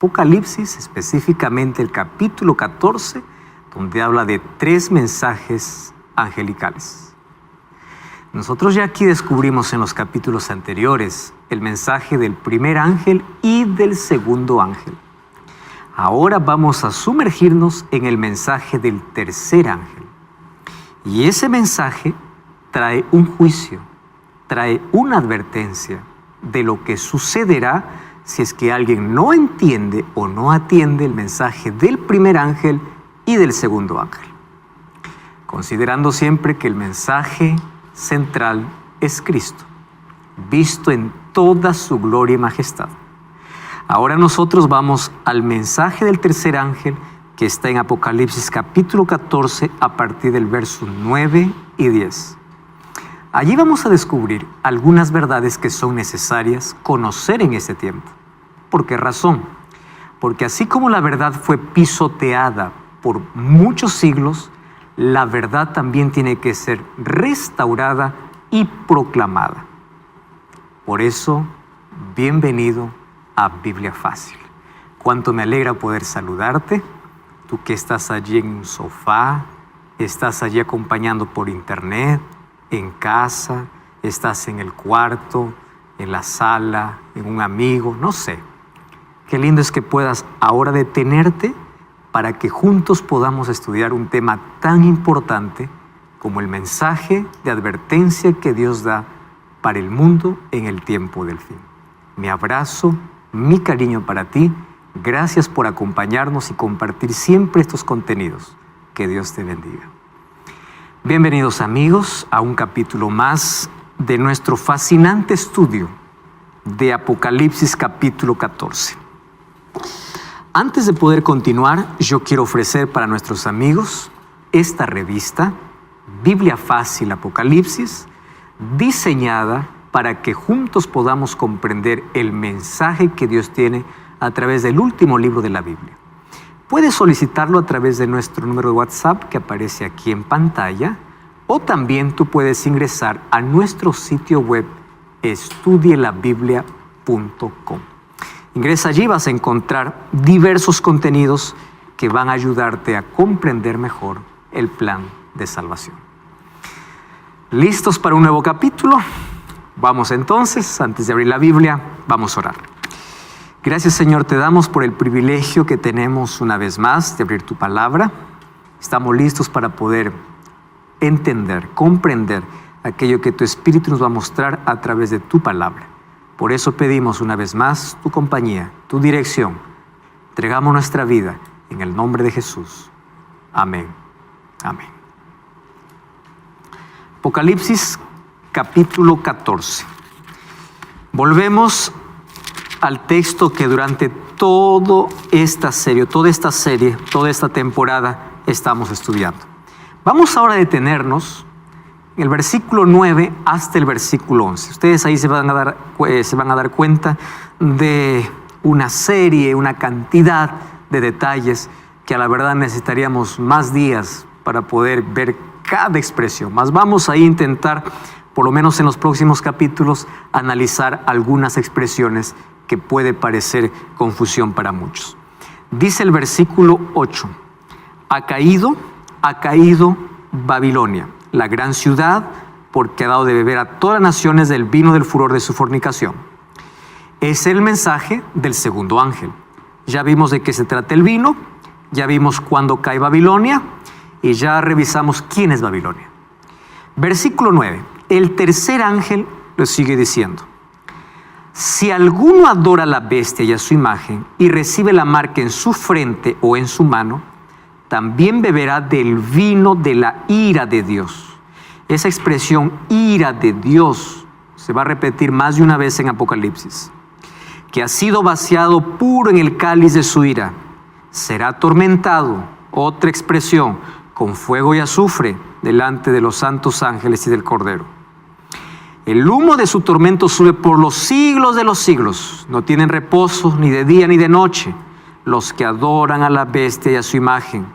Apocalipsis, específicamente el capítulo 14, donde habla de 3 mensajes angelicales. Nosotros ya aquí descubrimos en los capítulos anteriores el mensaje del primer ángel y del segundo ángel. Ahora vamos a sumergirnos en el mensaje del tercer ángel. Y ese mensaje trae un juicio, trae una advertencia de lo que sucederá si es que alguien no entiende o no atiende el mensaje del primer ángel y del segundo ángel. Considerando siempre que el mensaje central es Cristo, visto en toda su gloria y majestad. Ahora nosotros vamos al mensaje del tercer ángel que está en Apocalipsis capítulo 14 a partir del verso 9 y 10. Allí vamos a descubrir algunas verdades que son necesarias conocer en este tiempo. ¿Por qué razón? Porque así como la verdad fue pisoteada por muchos siglos, la verdad también tiene que ser restaurada y proclamada. Por eso, bienvenido a Biblia Fácil. Cuánto me alegra poder saludarte, tú que estás allí en un sofá, estás allí acompañando por internet, en casa, estás en el cuarto, en la sala, en un amigo, no sé. Qué lindo es que puedas ahora detenerte para que juntos podamos estudiar un tema tan importante como el mensaje de advertencia que Dios da para el mundo en el tiempo del fin. Mi abrazo, mi cariño para ti. Gracias por acompañarnos y compartir siempre estos contenidos. Que Dios te bendiga. Bienvenidos amigos a un capítulo más de nuestro fascinante estudio de Apocalipsis capítulo 14. Antes de poder continuar, yo quiero ofrecer para nuestros amigos esta revista, Biblia Fácil Apocalipsis, diseñada para que juntos podamos comprender el mensaje que Dios tiene a través del último libro de la Biblia. Puedes solicitarlo a través de nuestro número de WhatsApp que aparece aquí en pantalla, o también tú puedes ingresar a nuestro sitio web estudielabiblia.com. Ingresa allí, vas a encontrar diversos contenidos que van a ayudarte a comprender mejor el plan de salvación. ¿Listos para un nuevo capítulo? Vamos entonces, antes de abrir la Biblia, vamos a orar. Gracias Señor, te damos por el privilegio que tenemos una vez más de abrir tu palabra. Estamos listos para poder entender, comprender aquello que tu Espíritu nos va a mostrar a través de tu palabra. Por eso pedimos una vez más tu compañía, tu dirección. Entregamos nuestra vida en el nombre de Jesús. Amén. Amén. Apocalipsis capítulo 14. Volvemos al texto que durante toda esta serie, toda esta temporada estamos estudiando. Vamos ahora a detenernos en el versículo 9 hasta el versículo 11. Ustedes ahí se van a dar cuenta de una serie, una cantidad de detalles que a la verdad necesitaríamos más días para poder ver cada expresión. Mas vamos a intentar, por lo menos en los próximos capítulos, analizar algunas expresiones que puede parecer confusión para muchos. Dice el versículo 8, ha caído Babilonia, la gran ciudad, porque ha dado de beber a todas las naciones del vino del furor de su fornicación. Es el mensaje del segundo ángel. Ya vimos de qué se trata el vino, ya vimos cuándo cae Babilonia y ya revisamos quién es Babilonia. Versículo 9, el tercer ángel lo sigue diciendo: si alguno adora a la bestia y a su imagen y recibe la marca en su frente o en su mano, también beberá del vino de la ira de Dios. Esa expresión ira de Dios se va a repetir más de una vez en Apocalipsis. Que ha sido vaciado puro en el cáliz de su ira. Será atormentado, otra expresión, con fuego y azufre delante de los santos ángeles y del Cordero. El humo de su tormento sube por los siglos de los siglos. No tienen reposo ni de día ni de noche los que adoran a la bestia y a su imagen,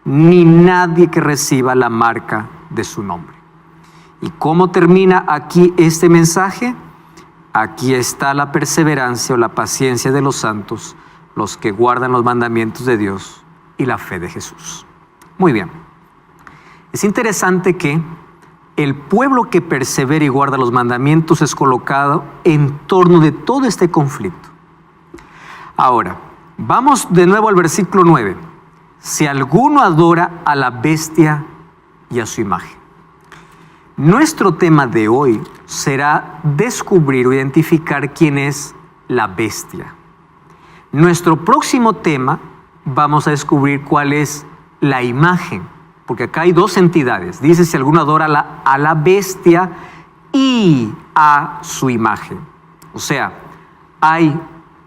ni nadie que reciba la marca de su nombre. ¿Y cómo termina aquí este mensaje? Aquí está la perseverancia o la paciencia de los santos, los que guardan los mandamientos de Dios y la fe de Jesús. Muy bien. Es interesante que el pueblo que persevera y guarda los mandamientos es colocado en torno de todo este conflicto. Ahora, vamos de nuevo al versículo 9. Si alguno adora a la bestia y a su imagen. Nuestro tema de hoy será descubrir o identificar quién es la bestia. Nuestro próximo tema vamos a descubrir cuál es la imagen, porque acá hay dos entidades. Dice si alguno adora a la bestia y a su imagen. O sea, hay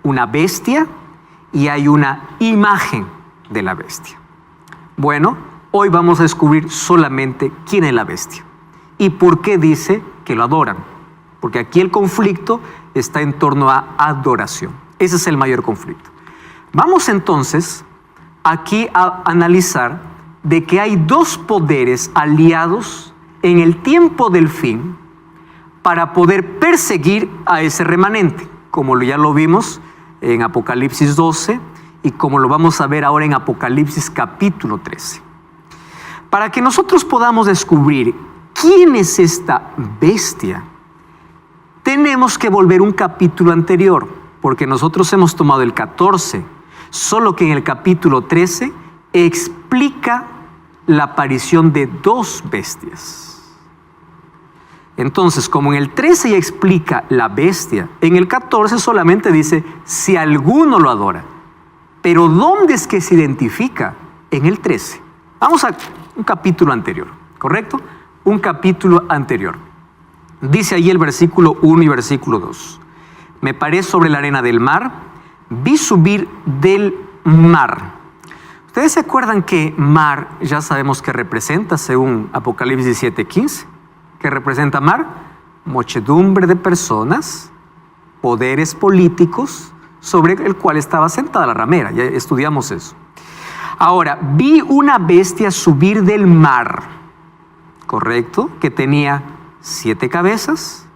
una bestia y hay una imagen de la bestia. Bueno, hoy vamos a descubrir solamente quién es la bestia y por qué dice que lo adoran. Porque aquí el conflicto está en torno a adoración. Ese es el mayor conflicto. Vamos entonces aquí a analizar de que hay dos poderes aliados en el tiempo del fin para poder perseguir a ese remanente, como ya lo vimos en Apocalipsis 12 y como lo vamos a ver ahora en Apocalipsis capítulo 13. Para que nosotros podamos descubrir quién es esta bestia, tenemos que volver un capítulo anterior, porque nosotros hemos tomado el 14, solo que en el capítulo 13 explica la aparición de dos bestias. Entonces, como en el 13 ya explica la bestia, en el 14 solamente dice si alguno lo adora. Pero ¿dónde es que se identifica? En el 13. Vamos a un capítulo anterior, ¿correcto? Un capítulo anterior. Dice ahí el versículo 1 y versículo 2. Me paré sobre la arena del mar, vi subir del mar. ¿Ustedes se acuerdan que mar ya sabemos que representa, según Apocalipsis 17:15? ¿Qué representa mar? Muchedumbre de personas, poderes políticos, sobre el cual estaba sentada la ramera. Ya estudiamos eso. Ahora, vi una bestia subir del mar, ¿correcto? Que tenía 7 cabezas,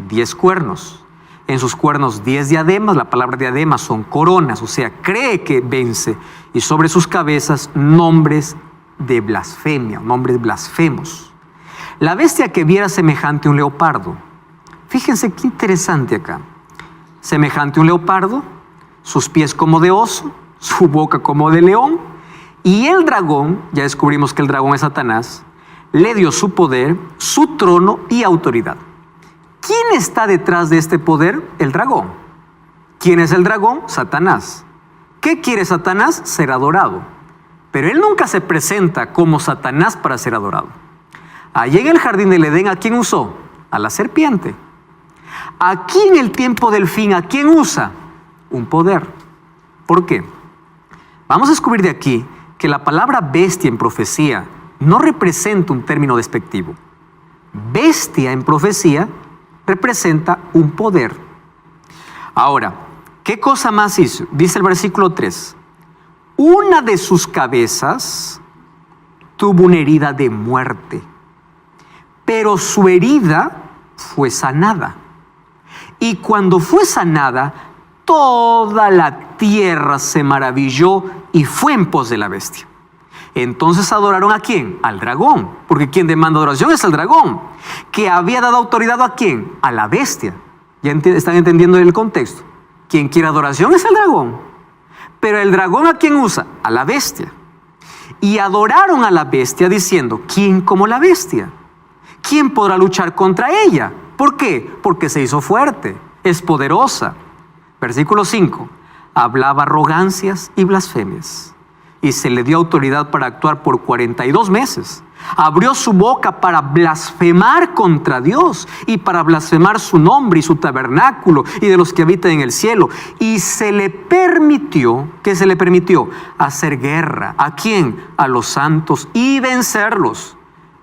10 cuernos. En sus cuernos 10 diademas, la palabra diademas son coronas, o sea, cree que vence. Y sobre sus cabezas nombres de blasfemia, nombres blasfemos. La bestia que viera semejante a un leopardo. Fíjense qué interesante acá. Semejante a un leopardo, sus pies como de oso, su boca como de león. Y el dragón, ya descubrimos que el dragón es Satanás, le dio su poder, su trono y autoridad. ¿Quién está detrás de este poder? El dragón. ¿Quién es el dragón? Satanás. ¿Qué quiere Satanás? Ser adorado. Pero él nunca se presenta como Satanás para ser adorado. Allí en el jardín del Edén, ¿a quién usó? A la serpiente. Aquí en el tiempo del fin, ¿a quién usa? Un poder. ¿Por qué? Vamos a descubrir de aquí que la palabra bestia en profecía no representa un término despectivo. Bestia en profecía representa un poder. Ahora, ¿qué cosa más hizo? Dice el versículo 3. Una de sus cabezas tuvo una herida de muerte, pero su herida fue sanada. Y cuando fue sanada, toda la tierra se maravilló y fue en pos de la bestia. Entonces adoraron ¿a quién? Al dragón, porque quien demanda adoración es el dragón, que había dado autoridad ¿a quién? A la bestia. ¿Ya están entendiendo el contexto? Quien quiere adoración es el dragón, pero el dragón ¿a quién usa? A la bestia. Y adoraron a la bestia diciendo, ¿quién como la bestia? ¿Quién podrá luchar contra ella? ¿Por qué? Porque se hizo fuerte, es poderosa. Versículo 5. Hablaba arrogancias y blasfemias, y se le dio autoridad para actuar por 42 meses. Abrió su boca para blasfemar contra Dios y para blasfemar su nombre y su tabernáculo y de los que habitan en el cielo. Y se le permitió, ¿qué se le permitió? Hacer guerra. ¿A quién? A los santos y vencerlos.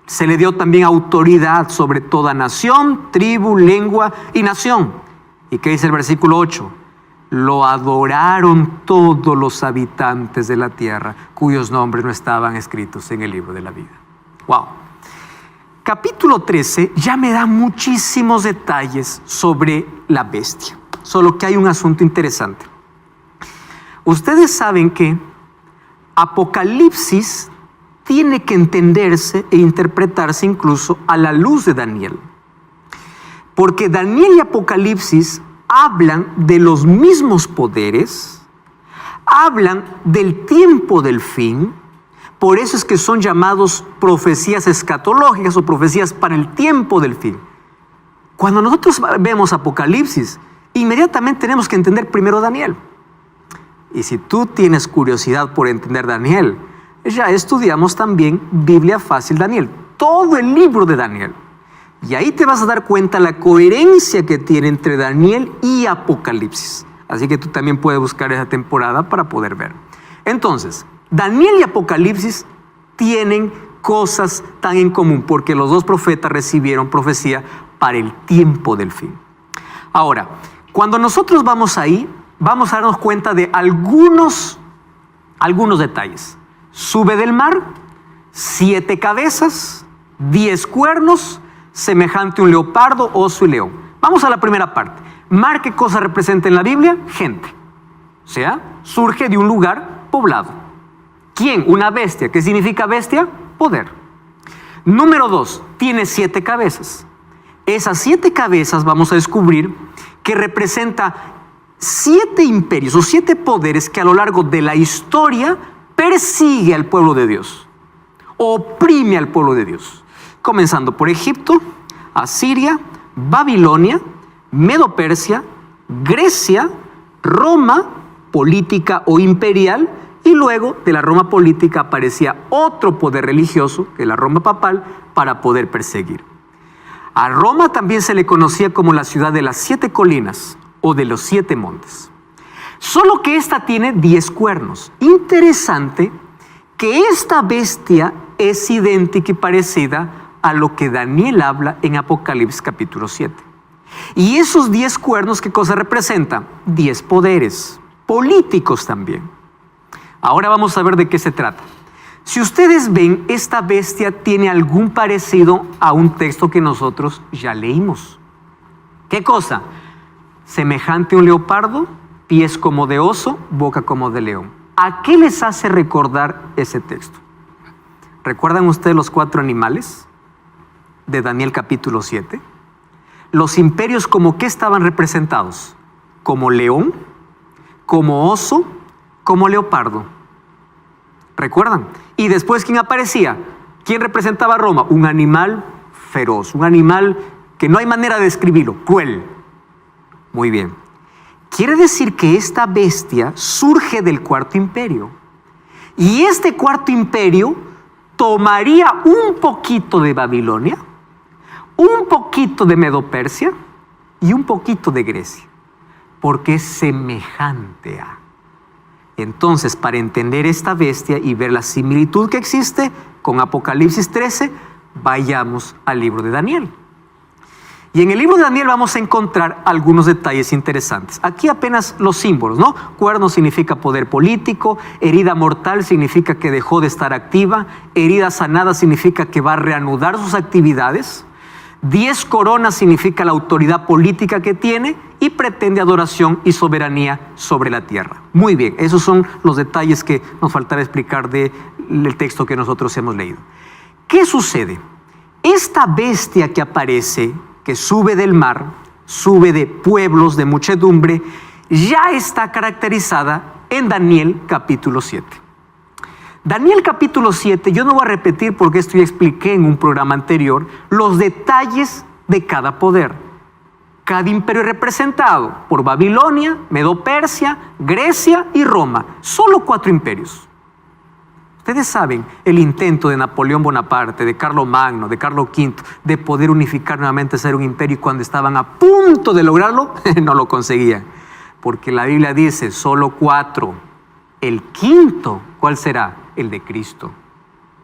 Se le dio también autoridad sobre toda nación, tribu, lengua y nación. ¿Y qué dice el versículo 8? Lo adoraron todos los habitantes de la tierra, cuyos nombres no estaban escritos en el libro de la vida. Wow. Capítulo 13 ya me da muchísimos detalles sobre la bestia. Solo que hay un asunto interesante. ustedes saben que Apocalipsis tiene que entenderse e interpretarse incluso a la luz de Daniel. Porque Daniel y Apocalipsis hablan de los mismos poderes, hablan del tiempo del fin. Por eso es que son llamados profecías escatológicas o profecías para el tiempo del fin. Cuando nosotros vemos Apocalipsis, inmediatamente tenemos que entender primero Daniel. Y si tú tienes curiosidad por entender Daniel, ya estudiamos también Biblia Fácil Daniel, todo el libro de Daniel. Y ahí te vas a dar cuenta la coherencia que tiene entre Daniel y Apocalipsis. Así que tú también puedes buscar esa temporada para poder ver. Entonces, Daniel y Apocalipsis tienen cosas tan en común porque los dos profetas recibieron profecía para el tiempo del fin. Ahora, cuando nosotros vamos ahí, vamos a darnos cuenta de algunos detalles. Sube del mar, 7 cabezas, 10 cuernos, semejante a un leopardo, oso y león. Vamos a la primera parte. Mar, ¿qué cosa representa en la Biblia? Gente. O sea, surge de un lugar poblado. ¿Quién? Una bestia. ¿Qué significa bestia? Poder. Número 2, tiene 7 cabezas. Esas 7 cabezas vamos a descubrir que representa 7 imperios o 7 poderes que a lo largo de la historia persigue al pueblo de Dios, oprime al pueblo de Dios, comenzando por Egipto, Asiria, Babilonia, Medo-Persia, Grecia, Roma, política o imperial, y luego de la Roma política aparecía otro poder religioso, que es la Roma papal, para poder perseguir. A Roma también se le conocía como la ciudad de las 7 colinas o de los 7 montes. Solo que esta tiene 10 cuernos. Interesante que esta bestia es idéntica y parecida a lo que Daniel habla en Apocalipsis capítulo 7. Y esos 10 cuernos, ¿qué cosa representan? 10 poderes políticos también. Ahora vamos a ver de qué se trata. Si ustedes ven, esta bestia tiene algún parecido a un texto que nosotros ya leímos. ¿Qué cosa? Semejante a un leopardo, pies como de oso, boca como de león. ¿A qué les hace recordar ese texto? ¿Recuerdan ustedes los 4 animales de Daniel capítulo 7? Los imperios, ¿como qué estaban representados? Como león, como oso, como leopardo. ¿Recuerdan? Y después, ¿quién aparecía? ¿Quién representaba a Roma? Un animal feroz, un animal que no hay manera de describirlo, cruel. Muy bien. Quiere decir que esta bestia surge del 4º imperio. Y este 4º imperio tomaría un poquito de Babilonia, un poquito de Medo-Persia y un poquito de Grecia, porque es semejante a. Entonces, para entender esta bestia y ver la similitud que existe con Apocalipsis 13, vayamos al libro de Daniel. Y en el libro de Daniel vamos a encontrar algunos detalles interesantes. Aquí apenas los símbolos, ¿no? Cuerno significa poder político, herida mortal significa que dejó de estar activa, herida sanada significa que va a reanudar sus actividades, 10 coronas significa la autoridad política que tiene y pretende adoración y soberanía sobre la tierra. Muy bien, esos son los detalles que nos faltará explicar del texto que nosotros hemos leído. ¿Qué sucede? Esta bestia que aparece, que sube del mar, sube de pueblos, de muchedumbre, ya está caracterizada en Daniel capítulo 7. Daniel capítulo 7, yo no voy a repetir porque esto ya expliqué en un programa anterior, los detalles de cada poder. Cada imperio representado por Babilonia, Medo-Persia, Grecia y Roma. Solo 4 imperios. Ustedes saben el intento de Napoleón Bonaparte, de Carlomagno, de Carlos V, de poder unificar nuevamente, ser un imperio, y cuando estaban a punto de lograrlo, no lo conseguían. Porque la Biblia dice, solo 4. El 5º, ¿cuál será? El de Cristo.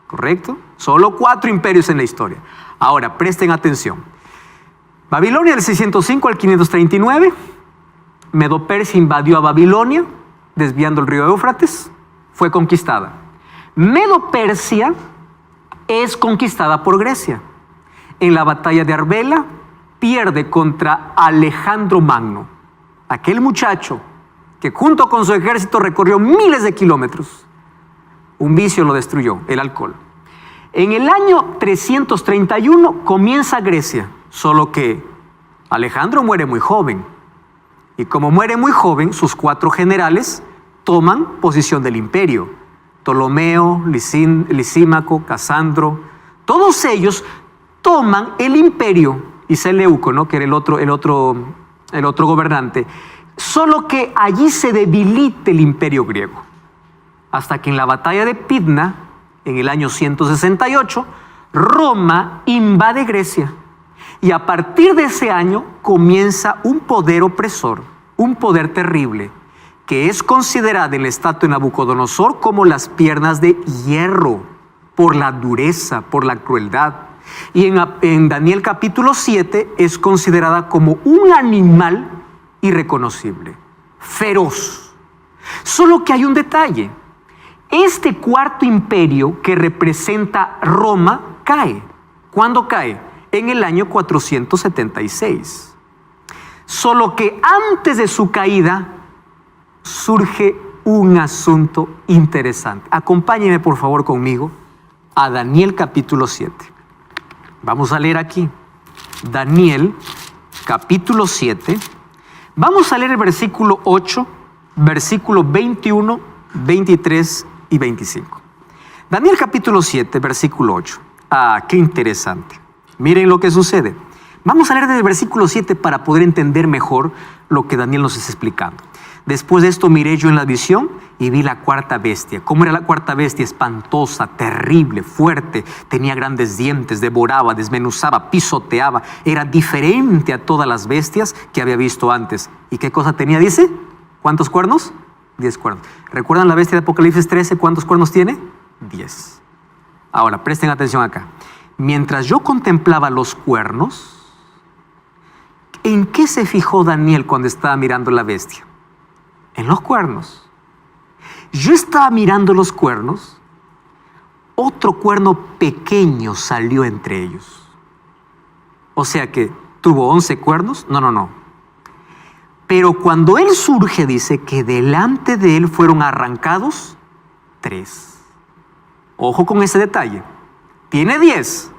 ¿Correcto? Solo 4 imperios en la historia. Ahora, presten atención. Babilonia del 605 al 539. Medo-Persia invadió a Babilonia, desviando el río Éufrates. Fue conquistada. Medo-Persia es conquistada por Grecia. En la batalla de Arbela pierde contra Alejandro Magno, aquel muchacho que junto con su ejército recorrió miles de kilómetros. Un vicio lo destruyó, el alcohol. En el año 331 comienza Grecia, solo que Alejandro muere muy joven. Y como muere muy joven, sus 4 generales toman posesión del imperio. Ptolomeo, Lisímaco, Casandro, todos ellos toman el imperio, y Seleuco, ¿no?, que era el otro gobernante, solo que allí se debilita el imperio griego. Hasta que en la batalla de Pydna, en el año 168, Roma invade Grecia. Y a partir de ese año comienza un poder opresor, un poder terrible, que es considerada en la estatua de Nabucodonosor como las piernas de hierro, por la dureza, por la crueldad. Y en Daniel capítulo 7 es considerada como un animal irreconocible, feroz. Solo que hay un detalle. Este cuarto imperio que representa Roma cae. ¿Cuándo cae? En el año 476. Solo que antes de su caída surge un asunto interesante. Acompáñenme por favor conmigo a Daniel capítulo 7. Vamos a leer aquí. Daniel capítulo 7. Vamos a leer el versículo 8, versículo 21, 23 y 25. Daniel capítulo 7, versículo 8. Qué interesante. Miren lo que sucede. Vamos a leer desde el versículo 7 para poder entender mejor lo que Daniel nos está explicando. Después de esto miré yo en la visión y vi la cuarta bestia. ¿Cómo era la cuarta bestia? Espantosa, terrible, fuerte. Tenía grandes dientes, devoraba, desmenuzaba, pisoteaba. Era diferente a todas las bestias que había visto antes. ¿Y qué cosa tenía, dice? ¿Cuántos cuernos? 10 cuernos. ¿Recuerdan la bestia de Apocalipsis 13? ¿Cuántos cuernos tiene? 10. Ahora, presten atención acá. Mientras yo contemplaba los cuernos, ¿en qué se fijó Daniel cuando estaba mirando la bestia? En los cuernos. Yo estaba mirando los cuernos, otro cuerno pequeño salió entre ellos. O sea que tuvo 11 cuernos. No. Pero cuando él surge, dice que delante de él fueron arrancados 3. Ojo con ese detalle. Tiene 10,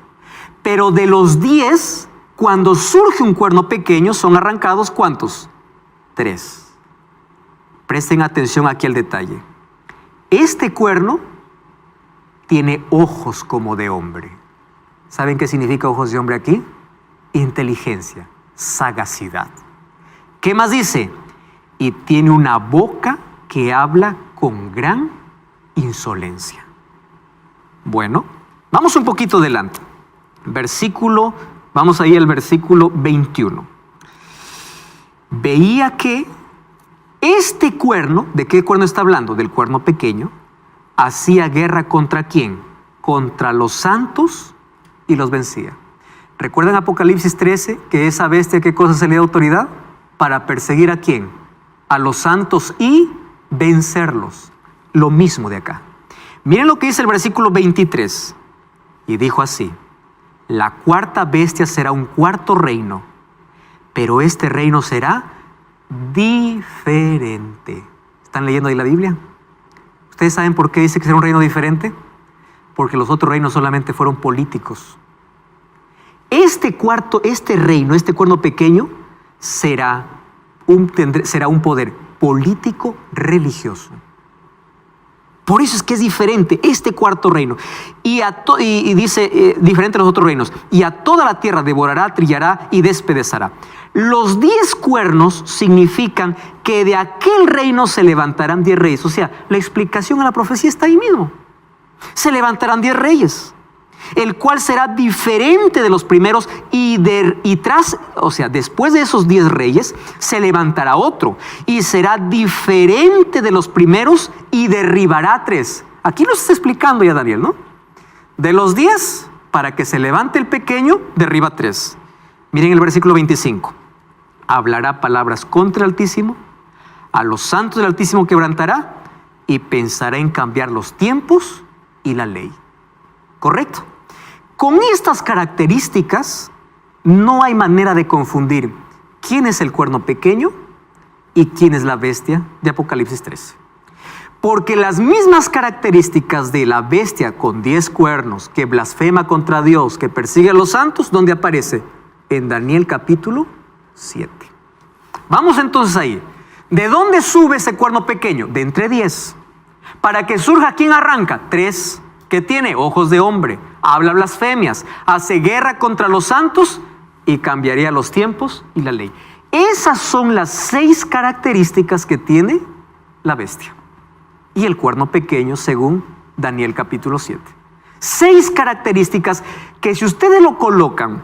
pero de los 10, cuando surge un cuerno pequeño, son arrancados ¿cuántos? 3. Presten atención aquí al detalle. Este cuerno tiene ojos como de hombre. ¿Saben qué significa ojos de hombre aquí? Inteligencia, sagacidad. ¿Qué más dice? Y tiene una boca que habla con gran insolencia. Bueno, vamos un poquito adelante. Vamos ahí al versículo 21. Veía que este cuerno, ¿de qué cuerno está hablando? Del cuerno pequeño. Hacía guerra ¿contra quién? Contra los santos y los vencía. ¿Recuerdan Apocalipsis 13 que esa bestia qué cosa se le da autoridad? Para perseguir ¿a quién? A los santos y vencerlos. Lo mismo de acá. Miren lo que dice el versículo 23. Y dijo así: la cuarta bestia será un cuarto reino, pero este reino será diferente. ¿Están leyendo ahí la Biblia? ¿Ustedes saben por qué dice que será un reino diferente? Porque los otros reinos solamente fueron políticos. Este reino, este cuerno pequeño, será un poder político religioso. Por eso es que es diferente este cuarto reino. Y dice, diferente a los otros reinos. Y a toda la tierra devorará, trillará y despedazará. Los 10 cuernos significan que de aquel reino se levantarán 10 reyes. O sea, la explicación a la profecía está ahí mismo. Se levantarán 10 reyes, el cual será diferente de los primeros después de esos 10 reyes se levantará otro y será diferente de los primeros y derribará 3. Aquí nos está explicando ya Daniel, ¿no? De los 10, para que se levante el pequeño, derriba 3. Miren el versículo 25. Hablará palabras contra el Altísimo, a los santos del Altísimo quebrantará y pensará en cambiar los tiempos y la ley. ¿Correcto? Con estas características no hay manera de confundir quién es el cuerno pequeño ¿Y quién es la bestia de Apocalipsis 13? Porque las mismas características de la bestia con 10 cuernos, que blasfema contra Dios, que persigue a los santos, ¿dónde aparece? En Daniel capítulo 7. Vamos entonces ahí. ¿De dónde sube ese cuerno pequeño? De entre 10. Para que surja, ¿quién arranca? 3. Que tiene ojos de hombre, habla blasfemias, hace guerra contra los santos y cambiaría los tiempos y la ley. Esas son las 6 características que tiene la bestia y el cuerno pequeño según Daniel capítulo 7. 6 características que si ustedes lo colocan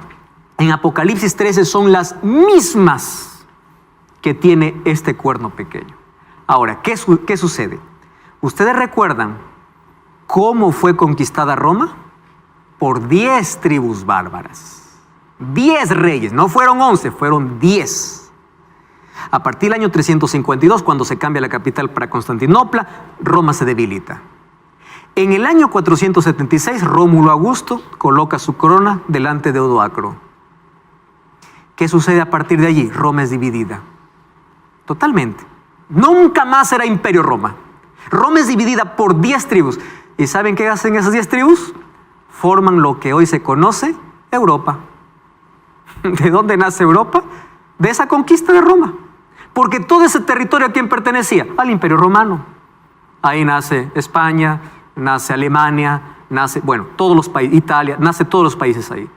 en Apocalipsis 13 son las mismas que tiene este cuerno pequeño. Ahora, ¿qué sucede? ¿Ustedes recuerdan cómo fue conquistada Roma? Por 10 tribus bárbaras. 10 reyes, no fueron 11, fueron 10. A partir del año 352, cuando se cambia la capital para Constantinopla, Roma se debilita. En el año 476, Rómulo Augusto coloca su corona delante de Odoacro. ¿Qué sucede a partir de allí? Roma es dividida. Totalmente. Nunca más será imperio Roma. Roma es dividida por 10 tribus. ¿Y saben qué hacen esas 10 tribus? Forman lo que hoy se conoce Europa. ¿De dónde nace Europa? De esa conquista de Roma. Porque todo ese territorio ¿a quién pertenecía? Al Imperio Romano. Ahí nace España, nace Alemania, nace, todos los países, Italia, nace todos los países ahí.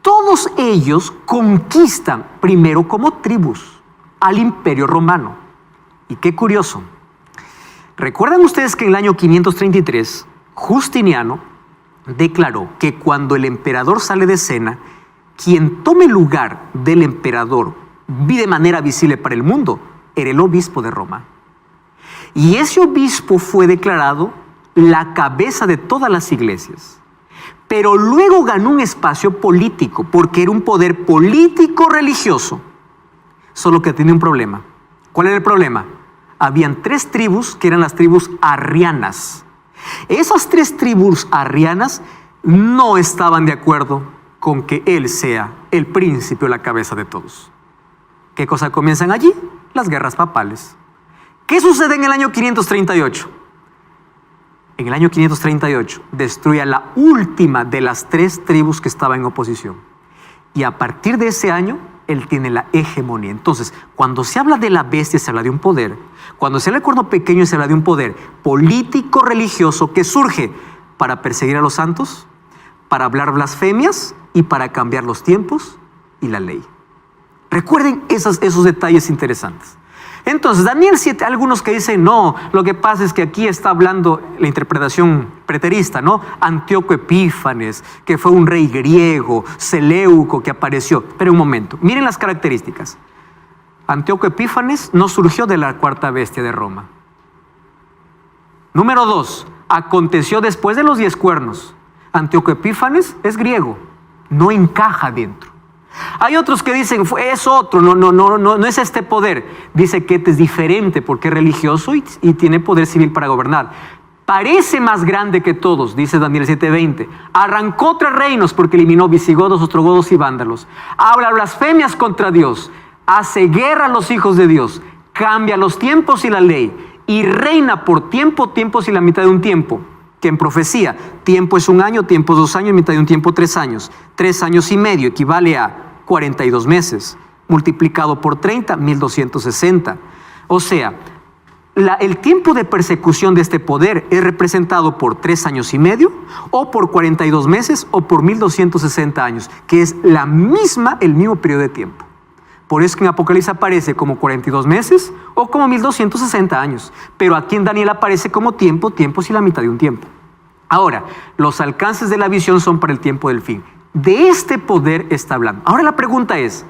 Todos ellos conquistan primero como tribus al Imperio Romano. Y qué curioso. ¿Recuerdan ustedes que en el año 533 Justiniano declaró que cuando el emperador sale de escena, quien tome lugar del emperador de manera visible para el mundo era el obispo de Roma? Y ese obispo fue declarado la cabeza de todas las iglesias. Pero luego ganó un espacio político porque era un poder político religioso. Solo que tenía un problema. ¿Cuál era el problema? Habían 3 tribus que eran las tribus arrianas. Esas 3 tribus arrianas no estaban de acuerdo con que él sea el príncipe o la cabeza de todos. ¿Qué cosa comienzan allí? Las guerras papales. ¿Qué sucede en el año 538? En el año 538 destruye a la última de las 3 tribus que estaba en oposición. Y a partir de ese año, él tiene la hegemonía. Entonces, cuando se habla de la bestia, se habla de un poder. Cuando se habla del cuerno pequeño, se habla de un poder político-religioso que surge para perseguir a los santos, para hablar blasfemias y para cambiar los tiempos y la ley. Recuerden esos detalles interesantes. Entonces, Daniel 7, algunos que dicen, no, lo que pasa es que aquí está hablando la interpretación preterista, ¿no? Antíoco Epífanes, que fue un rey griego, Seleuco, que apareció. Pero un momento, miren las características. Antíoco Epífanes no surgió de la 4ª bestia de Roma. Número 2, aconteció después de los 10 cuernos. Antíoco Epífanes es griego, no encaja dentro. Hay otros que dicen, es otro, no es este poder. Dice que es diferente porque es religioso y tiene poder civil para gobernar. Parece más grande que todos, dice Daniel 7:20. Arrancó 3 reinos porque eliminó visigodos, ostrogodos y vándalos. Habla blasfemias contra Dios, hace guerra a los hijos de Dios, cambia los tiempos y la ley y reina por tiempos y la mitad de un tiempo. Que en profecía, tiempo es 1 año, tiempo es 2 años, mitad de un tiempo 3 años. 3 años y medio equivale a 42 meses, multiplicado por 30, 1260. O sea, el tiempo de persecución de este poder es representado por 3 años y medio, o por 42 meses, o por 1260 años, que es el mismo periodo de tiempo. Por eso que en Apocalipsis aparece como 42 meses o como 1260 años. Pero aquí en Daniel aparece como tiempos y la mitad de un tiempo. Ahora, los alcances de la visión son para el tiempo del fin. De este poder está hablando. Ahora la pregunta es,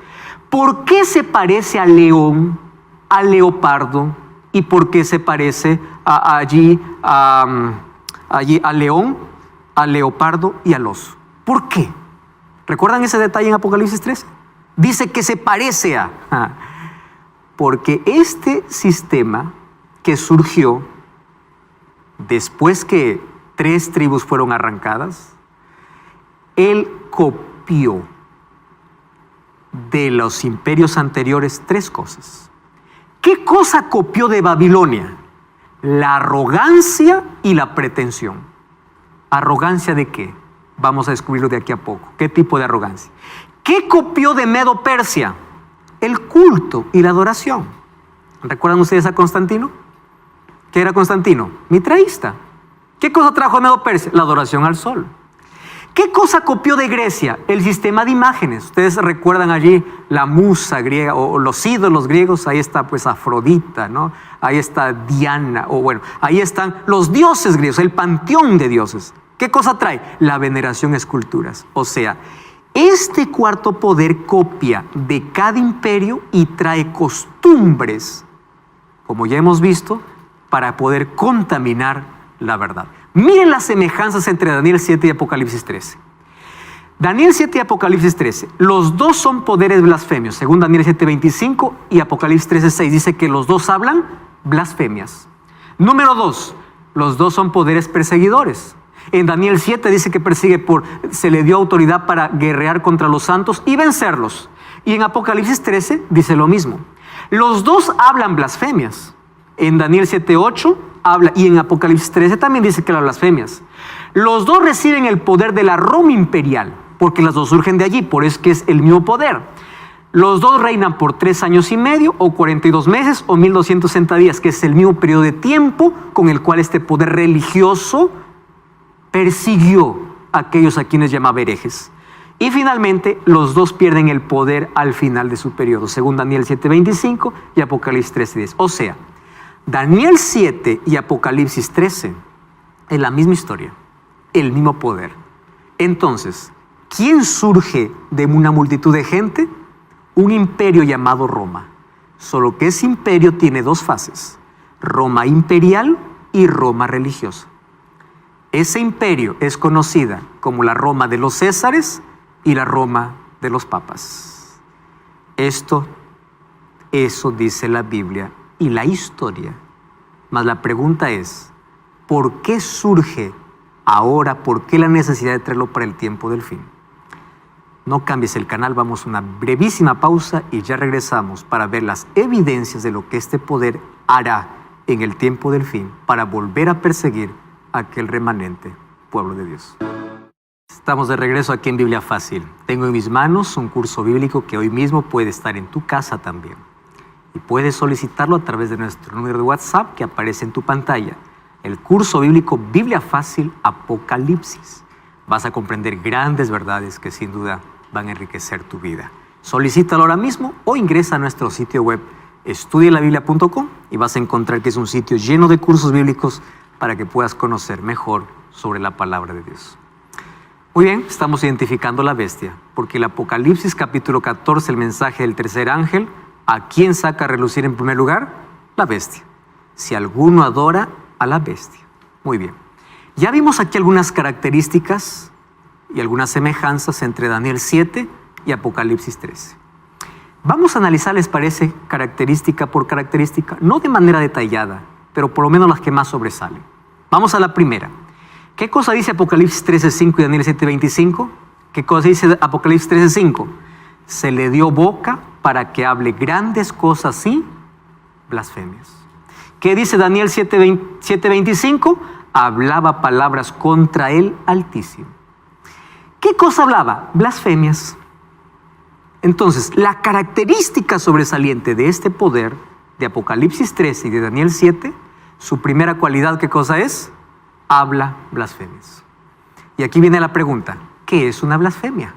¿por qué se parece al león, al leopardo? ¿Y por qué se parece allí al león, al leopardo y al oso? ¿Por qué? ¿Recuerdan ese detalle en Apocalipsis 13? Dice que se parece a... Porque este sistema que surgió después que 3 tribus fueron arrancadas, él copió de los imperios anteriores 3 cosas. ¿Qué cosa copió de Babilonia? La arrogancia y la pretensión. ¿Arrogancia de qué? Vamos a descubrirlo de aquí a poco. ¿Qué tipo de arrogancia? ¿Qué copió de Medo-Persia? El culto y la adoración. ¿Recuerdan ustedes a Constantino? ¿Qué era Constantino? Mitraísta. ¿Qué cosa trajo a Medo-Persia? La adoración al sol. ¿Qué cosa copió de Grecia? El sistema de imágenes. Ustedes recuerdan allí la musa griega o los ídolos griegos. Ahí está pues Afrodita, ¿no? Ahí está Diana, o bueno, ahí están los dioses griegos, el panteón de dioses. ¿Qué cosa trae? La veneración a esculturas. O sea, este cuarto poder copia de cada imperio y trae costumbres, como ya hemos visto, para poder contaminar la verdad. Miren las semejanzas entre Daniel 7 y Apocalipsis 13. Daniel 7 y Apocalipsis 13. Los dos son poderes blasfemios. Según Daniel 7:25 y Apocalipsis 13:6 dice que los dos hablan blasfemias. Número 2. Los dos son poderes perseguidores. En Daniel 7 dice que se le dio autoridad para guerrear contra los santos y vencerlos. Y en Apocalipsis 13 dice lo mismo. Los dos hablan blasfemias. En Daniel 7:8 habla, y en Apocalipsis 13 también dice que las blasfemias. Los dos reciben el poder de la Roma imperial, porque las dos surgen de allí, por eso es que es el mismo poder. Los dos reinan por 3 años y medio, o 42 meses, o 1260 días, que es el mismo periodo de tiempo con el cual este poder religioso persiguió a aquellos a quienes llamaba herejes. Y finalmente, los dos pierden el poder al final de su periodo, según Daniel 7:25 y Apocalipsis 13:10. O sea, Daniel 7 y Apocalipsis 13 es la misma historia, el mismo poder. Entonces, ¿quién surge de una multitud de gente? Un imperio llamado Roma. Solo que ese imperio tiene dos fases: Roma imperial y Roma religiosa. Ese imperio es conocida como la Roma de los Césares y la Roma de los papas. Eso dice la Biblia y la historia. Mas la pregunta es, ¿por qué surge ahora? ¿Por qué la necesidad de traerlo para el tiempo del fin? No cambies el canal, vamos a una brevísima pausa y ya regresamos para ver las evidencias de lo que este poder hará en el tiempo del fin para volver a perseguir a aquel remanente pueblo de Dios. Estamos de regreso aquí en Biblia Fácil. Tengo en mis manos un curso bíblico que hoy mismo puede estar en tu casa también. Y puedes solicitarlo a través de nuestro número de WhatsApp que aparece en tu pantalla. El curso bíblico Biblia Fácil Apocalipsis. Vas a comprender grandes verdades que sin duda van a enriquecer tu vida. Solicítalo ahora mismo o ingresa a nuestro sitio web estudialabiblia.com y vas a encontrar que es un sitio lleno de cursos bíblicos para que puedas conocer mejor sobre la palabra de Dios. Muy bien, estamos identificando la bestia, porque el Apocalipsis capítulo 14, el mensaje del tercer ángel, ¿a quién saca a relucir en primer lugar? La bestia. Si alguno adora a la bestia. Muy bien. Ya vimos aquí algunas características y algunas semejanzas entre Daniel 7 y Apocalipsis 13. Vamos a analizar, ¿les parece? Característica por característica, no de manera detallada, pero por lo menos las que más sobresalen. Vamos a la primera. ¿Qué cosa dice Apocalipsis 13:5 y Daniel 7:25? ¿Qué cosa dice Apocalipsis 13:5? Se le dio boca para que hable grandes cosas y blasfemias. ¿Qué dice Daniel 7:25? Hablaba palabras contra el Altísimo. ¿Qué cosa hablaba? Blasfemias. Entonces, la característica sobresaliente de este poder de Apocalipsis 13 y de Daniel 7, su primera cualidad, ¿qué cosa es? Habla blasfemias. Y aquí viene la pregunta, ¿qué es una blasfemia?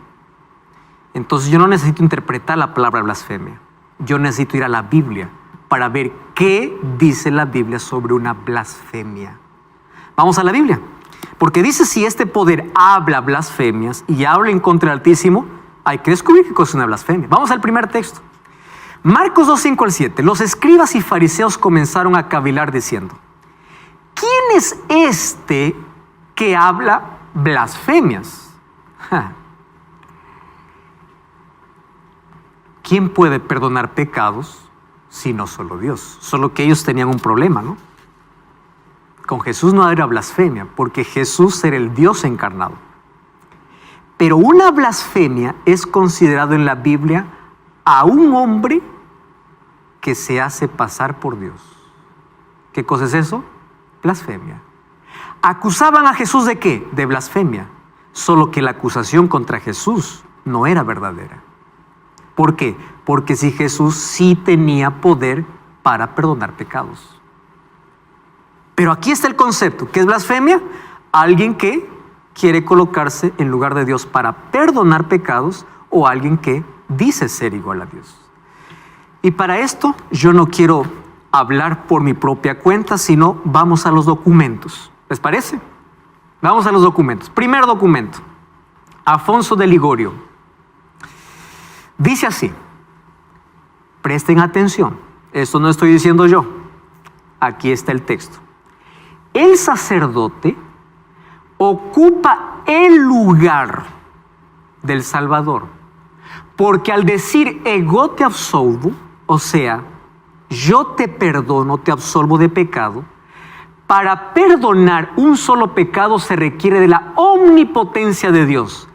Entonces yo no necesito interpretar la palabra blasfemia. Yo necesito ir a la Biblia para ver qué dice la Biblia sobre una blasfemia. Vamos a la Biblia. Porque dice, si este poder habla blasfemias y habla en contra del Altísimo, hay que descubrir qué cosa es una blasfemia. Vamos al primer texto. Marcos 2:5-7. Los escribas y fariseos comenzaron a cavilar diciendo, ¿quién es este que habla blasfemias? ¿Quién puede perdonar pecados sino solo Dios? Solo que ellos tenían un problema, ¿no? Con Jesús no era blasfemia, porque Jesús era el Dios encarnado. Pero una blasfemia es considerado en la Biblia a un hombre que se hace pasar por Dios. ¿Qué cosa es eso? Blasfemia. ¿Acusaban a Jesús de qué? De blasfemia. Solo que la acusación contra Jesús no era verdadera. ¿Por qué? Porque si Jesús sí tenía poder para perdonar pecados. Pero aquí está el concepto. ¿Qué es blasfemia? Alguien que quiere colocarse en lugar de Dios para perdonar pecados, o alguien que dice ser igual a Dios. Y para esto yo no quiero hablar por mi propia cuenta, sino vamos a los documentos. ¿Les parece? Vamos a los documentos. Primer documento. Afonso de Ligorio. Dice así. Presten atención. Esto no estoy diciendo yo. Aquí está el texto. El sacerdote ocupa el lugar del Salvador, porque al decir ego te absolvo, o sea, yo te perdono, te absolvo de pecado, para perdonar un solo pecado se requiere de la omnipotencia de Dios.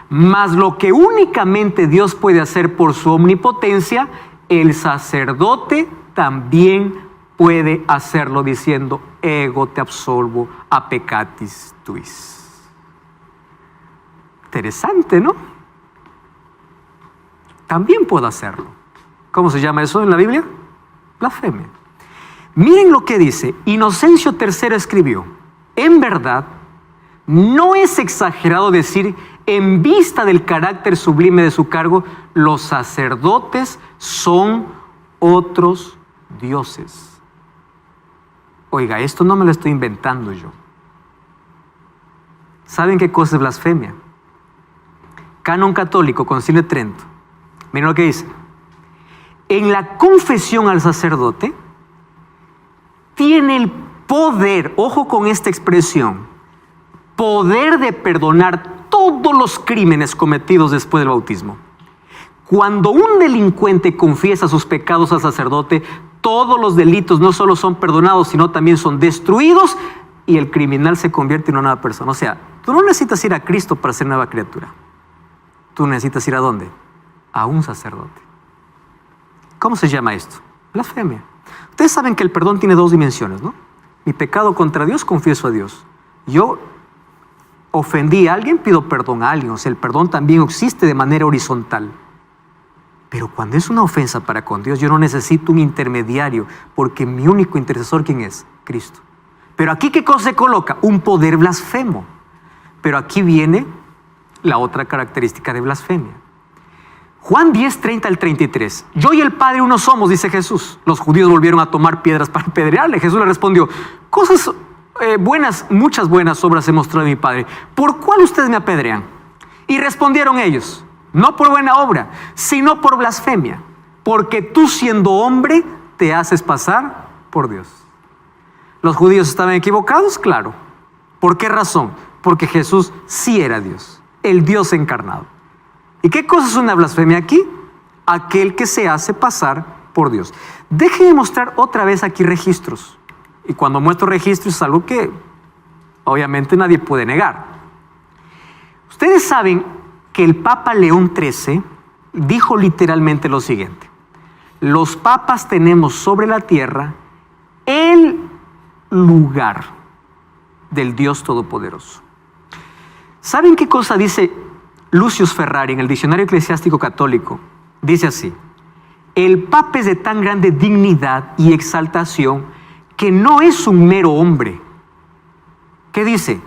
Mas lo que únicamente Dios puede hacer por su omnipotencia, el sacerdote también puede hacerlo diciendo ego te absolvo a peccatis tuis. Interesante, ¿no? También puedo hacerlo. ¿Cómo se llama eso en la Biblia? Blasfemia. Miren lo que dice. Inocencio III escribió: en verdad, no es exagerado decir, en vista del carácter sublime de su cargo, los sacerdotes son otros dioses. Oiga, esto no me lo estoy inventando yo. ¿Saben qué cosa es blasfemia? Canon católico, Concilio de Trento. Miren lo que dice. En la confesión al sacerdote tiene el poder, ojo con esta expresión, poder de perdonar todos los crímenes cometidos después del bautismo. Cuando un delincuente confiesa sus pecados al sacerdote, todos los delitos no solo son perdonados, sino también son destruidos y el criminal se convierte en una nueva persona. O sea, tú no necesitas ir a Cristo para ser nueva criatura. Tú necesitas ir ¿a dónde? A un sacerdote. ¿Cómo se llama esto? Blasfemia. Ustedes saben que el perdón tiene dos dimensiones, ¿no? Mi pecado contra Dios, confieso a Dios. Yo ofendí a alguien, pido perdón a alguien. O sea, el perdón también existe de manera horizontal. Pero cuando es una ofensa para con Dios, yo no necesito un intermediario, porque mi único intercesor, ¿quién es? Cristo. Pero aquí, ¿qué cosa se coloca? Un poder blasfemo. Pero aquí viene la otra característica de blasfemia. Juan 10, 30 al 33. Yo y el Padre uno somos, dice Jesús. Los judíos volvieron a tomar piedras para apedrearle. Jesús le respondió: cosas buenas, muchas buenas obras he mostrado de mi Padre. ¿Por cuál ustedes me apedrean? Y respondieron ellos: no por buena obra, sino por blasfemia, porque tú siendo hombre te haces pasar por Dios. ¿Los judíos estaban equivocados? Claro. ¿Por qué razón? Porque Jesús sí era Dios, el Dios encarnado. ¿Y qué cosa es una blasfemia aquí? Aquel que se hace pasar por Dios. Déjenme mostrar otra vez aquí registros. Y cuando muestro registros es algo que obviamente nadie puede negar. Ustedes saben que el Papa León XIII dijo literalmente lo siguiente: los papas tenemos sobre la tierra el lugar del Dios Todopoderoso. ¿Saben qué cosa dice Lucius Ferrari en el Diccionario Eclesiástico Católico? Dice así: el Papa es de tan grande dignidad y exaltación que no es un mero hombre. ¿Qué dice?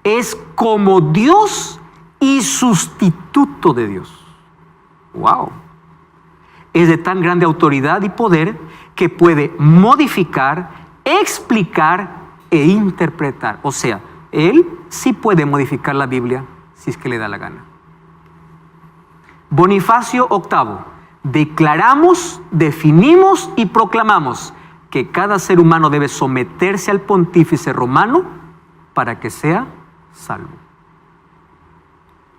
Es como Dios y sustituto de Dios. ¡Wow! Es de tan grande autoridad y poder que puede modificar, explicar e interpretar. O sea, él sí puede modificar la Biblia si es que le da la gana. Bonifacio VIII: declaramos, definimos y proclamamos que cada ser humano debe someterse al pontífice romano para que sea salvo.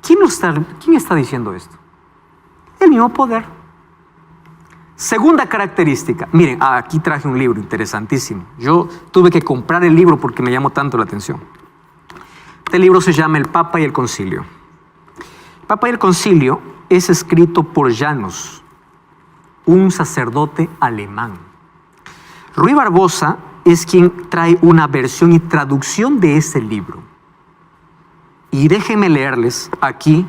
¿Quién está diciendo esto? El mismo poder. Segunda característica. Miren, aquí traje un libro interesantísimo. Yo tuve que comprar el libro porque me llamó tanto la atención. Este libro se llama El Papa y el Concilio. El Papa y el Concilio es escrito por Janus. un sacerdote alemán. Ruy Barbosa es quien trae una versión y traducción de ese libro. Y déjenme leerles aquí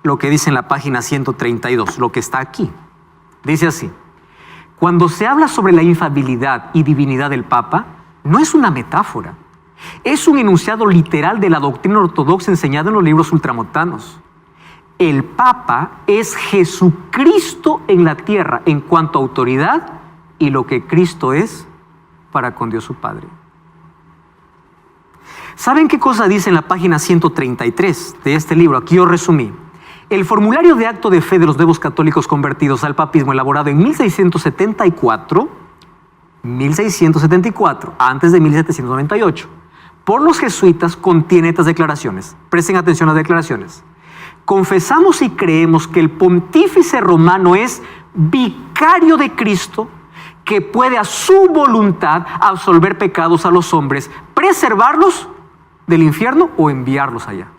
lo que dice en la página 132, lo que está aquí. Dice así: cuando se habla sobre la infalibilidad y divinidad del Papa, no es una metáfora, es un enunciado literal de la doctrina ortodoxa enseñada en los libros ultramontanos. El Papa es Jesucristo en la tierra en cuanto a autoridad y lo que Cristo es para con Dios su Padre. ¿Saben qué cosa dice en la página 133 de este libro? Aquí yo resumí. El formulario de acto de fe de los nuevos católicos convertidos al papismo, elaborado en 1674, antes de 1798, por los jesuitas, contiene estas declaraciones. Presten atención a las declaraciones. Confesamos y creemos que el pontífice romano es vicario de Cristo, que puede a su voluntad absolver pecados a los hombres, preservarlos del infierno o enviarlos allá.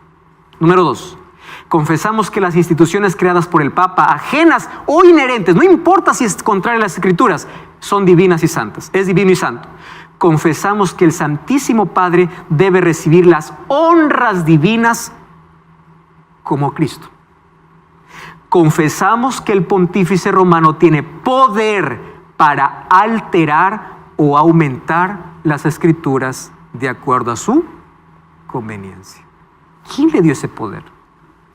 Número 2. Confesamos que las instituciones creadas por el Papa, ajenas o inherentes, no importa si es contraria a las Escrituras, son divinas y santas. Es divino y santo. Confesamos que el Santísimo Padre debe recibir las honras divinas como Cristo. Confesamos que el pontífice romano tiene poder para alterar o aumentar las Escrituras de acuerdo a su conveniencia. ¿Quién le dio ese poder?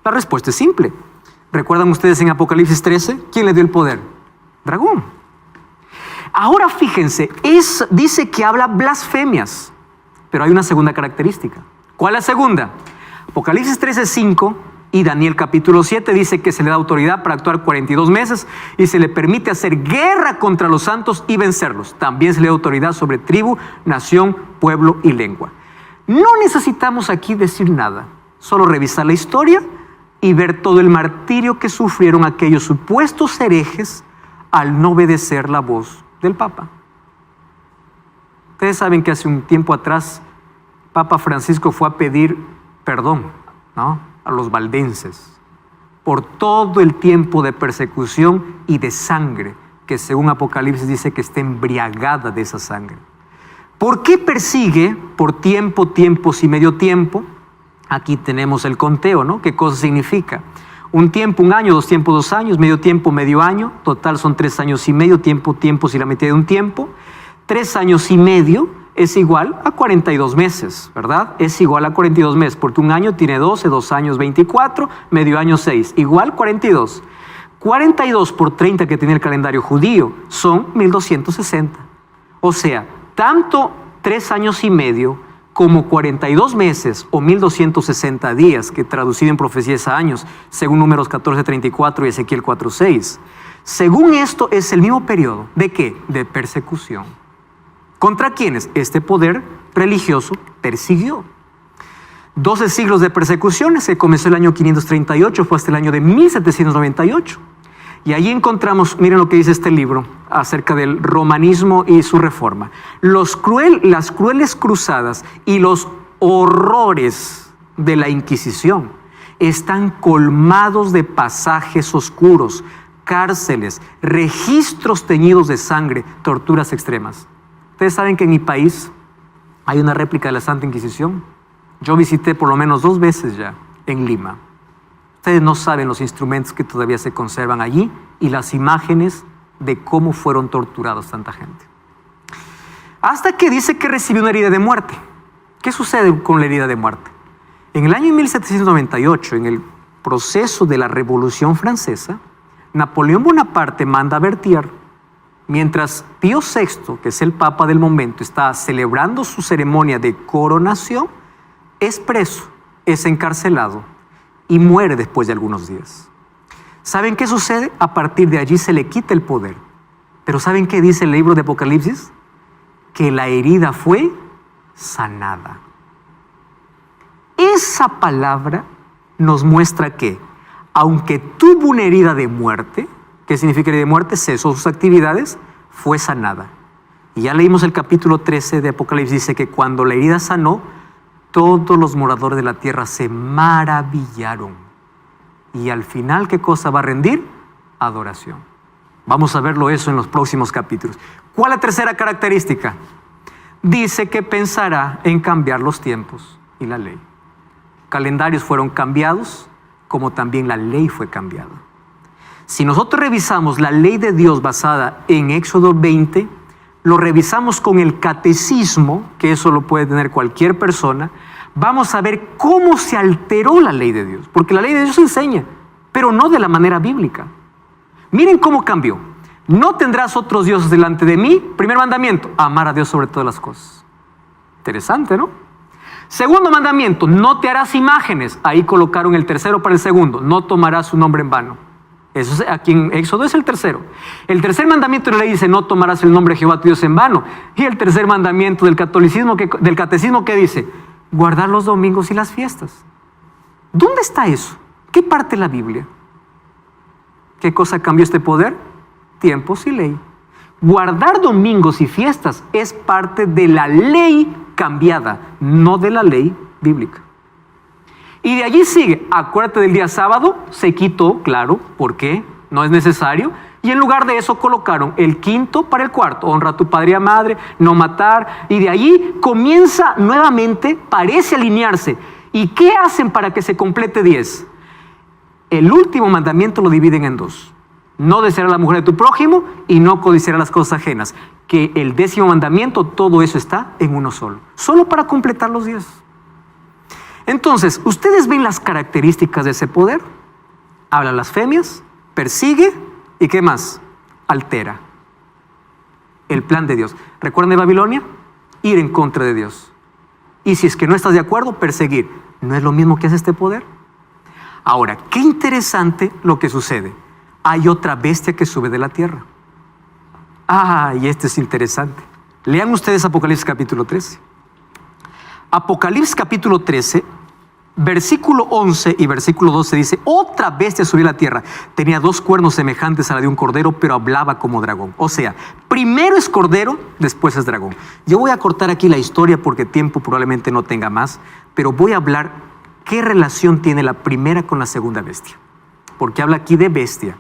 La respuesta es simple. ¿Recuerdan ustedes en Apocalipsis 13? ¿Quién le dio el poder? Dragón. Ahora fíjense, dice que habla blasfemias, pero hay una segunda característica. ¿Cuál es la segunda? Apocalipsis 13:5 y Daniel capítulo 7 dice que se le da autoridad para actuar 42 meses y se le permite hacer guerra contra los santos y vencerlos. También se le da autoridad sobre tribu, nación, pueblo y lengua. No necesitamos aquí decir nada, solo revisar la historia y ver todo el martirio que sufrieron aquellos supuestos herejes al no obedecer la voz del Papa. Ustedes saben que hace un tiempo atrás Papa Francisco fue a pedir perdón, ¿no?, a los valdenses por todo el tiempo de persecución y de sangre que según Apocalipsis dice que está embriagada de esa sangre. ¿Por qué persigue por tiempo, tiempos y medio tiempo? Aquí tenemos el conteo, ¿no? ¿Qué cosa significa? Un tiempo, un año, 2 tiempos, 2 años, medio tiempo, medio año, total son 3 años y medio, tiempos y la mitad de un tiempo. 3 años y medio es igual a 42 meses, ¿verdad? Es igual a 42 meses, porque un año tiene 12, 2 años 24, medio año 6, igual 42. 42 por 30 que tiene el calendario judío son 1260. O sea, tanto 3 años y medio como 42 meses o 1260 días, que traducido en profecía es a años, según Números 14:34 y Ezequiel 4:6. Según esto es el mismo periodo. ¿De qué? De persecución. ¿Contra quiénes? Este poder religioso persiguió. 12 siglos de persecuciones, que comenzó el año 538, fue hasta el año de 1798. Y ahí encontramos, miren lo que dice este libro acerca del romanismo y su reforma. Las crueles cruzadas y los horrores de la Inquisición están colmados de pasajes oscuros, cárceles, registros teñidos de sangre, torturas extremas. Ustedes saben que en mi país hay una réplica de la Santa Inquisición. Yo visité por lo menos 2 veces ya en Lima. Ustedes no saben los instrumentos que todavía se conservan allí y las imágenes de cómo fueron torturados tanta gente. Hasta que dice que recibió una herida de muerte. ¿Qué sucede con la herida de muerte? En el año 1798, en el proceso de la Revolución Francesa, Napoleón Bonaparte manda a Berthier, mientras Pío VI, que es el Papa del momento, está celebrando su ceremonia de coronación, es preso, es encarcelado y muere después de algunos días. ¿Saben qué sucede? A partir de allí se le quita el poder. Pero ¿saben qué dice el libro de Apocalipsis? Que la herida fue sanada. Esa palabra nos muestra que, aunque tuvo una herida de muerte, ¿qué significa herida de muerte? Cesó sus actividades, fue sanada. Y ya leímos el capítulo 13 de Apocalipsis, dice que cuando la herida sanó, todos los moradores de la tierra se maravillaron. Y al final, ¿qué cosa va a rendir? Adoración. Vamos a verlo eso en los próximos capítulos. ¿Cuál es la tercera característica? Dice que pensará en cambiar los tiempos y la ley. Calendarios fueron cambiados, como también la ley fue cambiada. Si nosotros revisamos la ley de Dios basada en Éxodo 20, lo revisamos con el catecismo, que eso lo puede tener cualquier persona, vamos a ver cómo se alteró la ley de Dios. Porque la ley de Dios enseña, pero no de la manera bíblica. Miren cómo cambió. No tendrás otros dioses delante de mí. Primer mandamiento, amar a Dios sobre todas las cosas. Interesante, ¿no? Segundo mandamiento, no te harás imágenes. Ahí colocaron el tercero para el segundo. No tomarás su nombre en vano. Eso es, aquí en Éxodo es el tercero. El tercer mandamiento de la ley dice, no tomarás el nombre de Jehová tu Dios en vano. Y el tercer mandamiento del catecismo que dice, guardar los domingos y las fiestas. ¿Dónde está eso? ¿Qué parte de la Biblia? ¿Qué cosa cambió este poder? Tiempos y ley. Guardar domingos y fiestas es parte de la ley cambiada, no de la ley bíblica. Y de allí sigue, acuérdate del día sábado, se quitó, claro, ¿por qué? No es necesario. Y en lugar de eso colocaron el quinto para el cuarto, honra a tu padre y a madre, no matar. Y de allí comienza nuevamente, parece alinearse. ¿Y qué hacen para que se complete 10? El último mandamiento lo dividen en 2. No desear a la mujer de tu prójimo y no codiciar las cosas ajenas. Que el 10º mandamiento, todo eso está en uno solo. Solo para completar los 10. Entonces, ¿ustedes ven las características de ese poder? Habla blasfemias, persigue y ¿qué más? Altera. El plan de Dios. ¿Recuerdan de Babilonia? Ir en contra de Dios. Y si es que no estás de acuerdo, perseguir. ¿No es lo mismo que hace este poder? Ahora, qué interesante lo que sucede. Hay otra bestia que sube de la tierra. Y esto es interesante. Lean ustedes Apocalipsis capítulo 13. Apocalipsis capítulo 13, versículo 11 y versículo 12 dice, otra bestia subió a la tierra. Tenía 2 cuernos semejantes a la de un cordero, pero hablaba como dragón. O sea, primero es cordero, después es dragón. Yo voy a cortar aquí la historia porque tiempo probablemente no tenga más, pero voy a hablar qué relación tiene la primera con la segunda bestia. Porque habla aquí de bestia.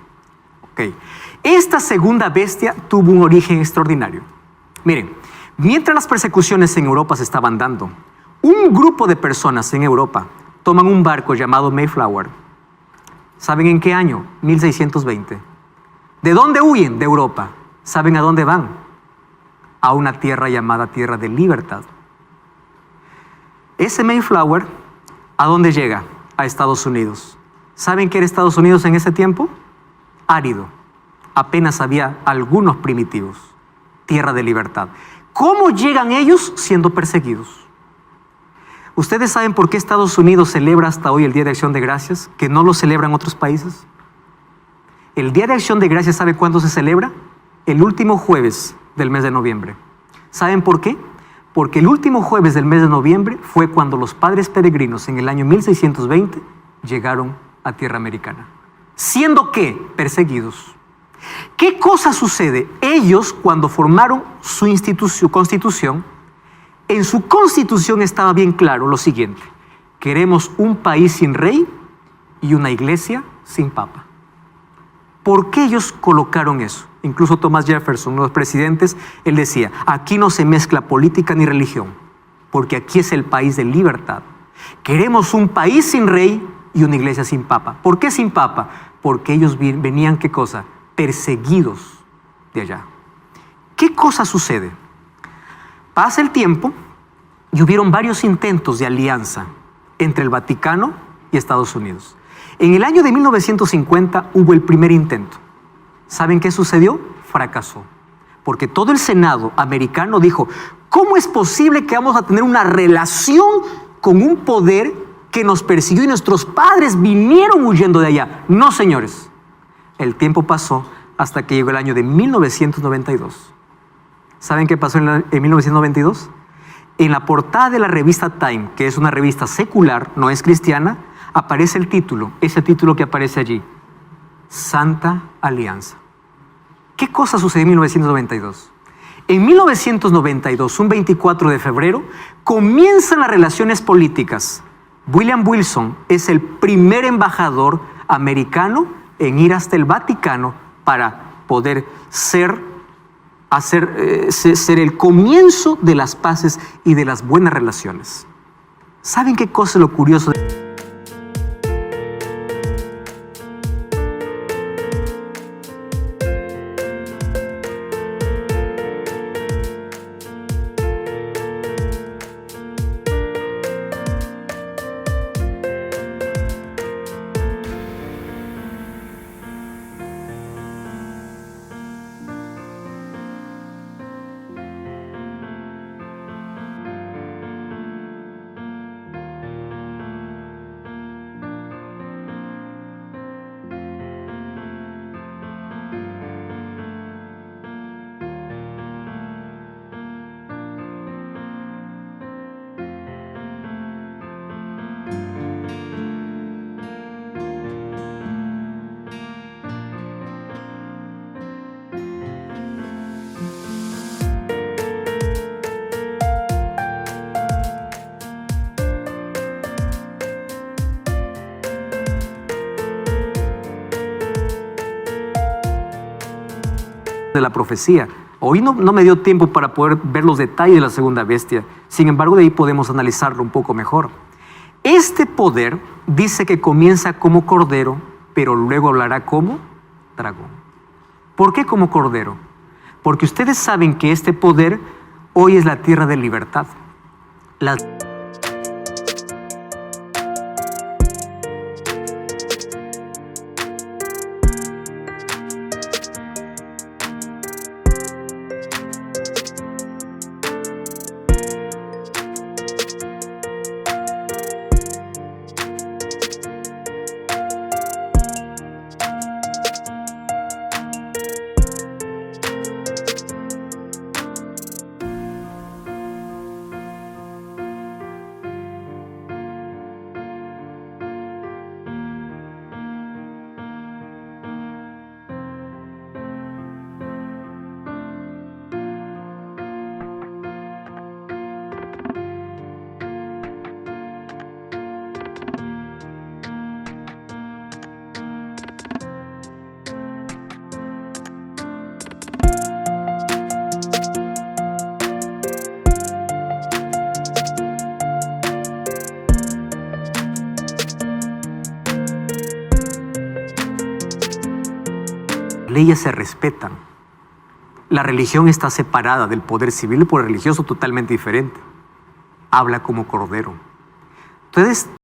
Okay. Esta segunda bestia tuvo un origen extraordinario. Miren, mientras las persecuciones en Europa se estaban dando, un grupo de personas en Europa toman un barco llamado Mayflower. ¿Saben en qué año? 1620. ¿De dónde huyen? De Europa. ¿Saben a dónde van? A una tierra llamada Tierra de Libertad. Ese Mayflower, ¿a dónde llega? A Estados Unidos. ¿Saben qué era Estados Unidos en ese tiempo? Árido. Apenas había algunos primitivos. Tierra de libertad. ¿Cómo llegan ellos? Siendo perseguidos. ¿Ustedes saben por qué Estados Unidos celebra hasta hoy el Día de Acción de Gracias, que no lo celebran otros países? El Día de Acción de Gracias, ¿sabe cuándo se celebra? El último jueves del mes de noviembre. ¿Saben por qué? Porque el último jueves del mes de noviembre fue cuando los padres peregrinos en el año 1620 llegaron a tierra americana. ¿Siendo qué? Perseguidos. ¿Qué cosa sucede? Ellos, cuando formaron su constitución, en su constitución estaba bien claro lo siguiente: queremos un país sin rey y una iglesia sin papa. ¿Por qué ellos colocaron eso? Incluso Thomas Jefferson, uno de los presidentes, él decía, aquí no se mezcla política ni religión, porque aquí es el país de libertad. Queremos un país sin rey y una iglesia sin papa. ¿Por qué sin papa? Porque ellos venían, ¿qué cosa? Perseguidos de allá. ¿Qué cosa sucede? Pasa el tiempo y hubieron varios intentos de alianza entre el Vaticano y Estados Unidos. En el año de 1950 hubo el primer intento. ¿Saben qué sucedió? Fracasó. Porque todo el Senado americano dijo, ¿cómo es posible que vamos a tener una relación con un poder que nos persiguió y nuestros padres vinieron huyendo de allá? No, señores. El tiempo pasó hasta que llegó el año de 1992. ¿Saben qué pasó en 1992? En la portada de la revista Time, que es una revista secular, no es cristiana, aparece el título, ese título que aparece allí, Santa Alianza. ¿Qué cosa sucedió en 1992? En 1992, un 24 de febrero, comienzan las relaciones políticas. William Wilson es el primer embajador americano en ir hasta el Vaticano para poder ser el comienzo de las paces y de las buenas relaciones. ¿Saben qué cosa es lo curioso? De la profecía. Hoy no me dio tiempo para poder ver los detalles de la segunda bestia. Sin embargo, de ahí podemos analizarlo un poco mejor. Este poder dice que comienza como cordero, pero luego hablará como dragón. ¿Por qué como cordero? Porque ustedes saben que este poder hoy es la tierra de libertad. Leyes se respetan. La religión está separada del poder civil y el poder religioso totalmente diferente. Habla como cordero. Entonces,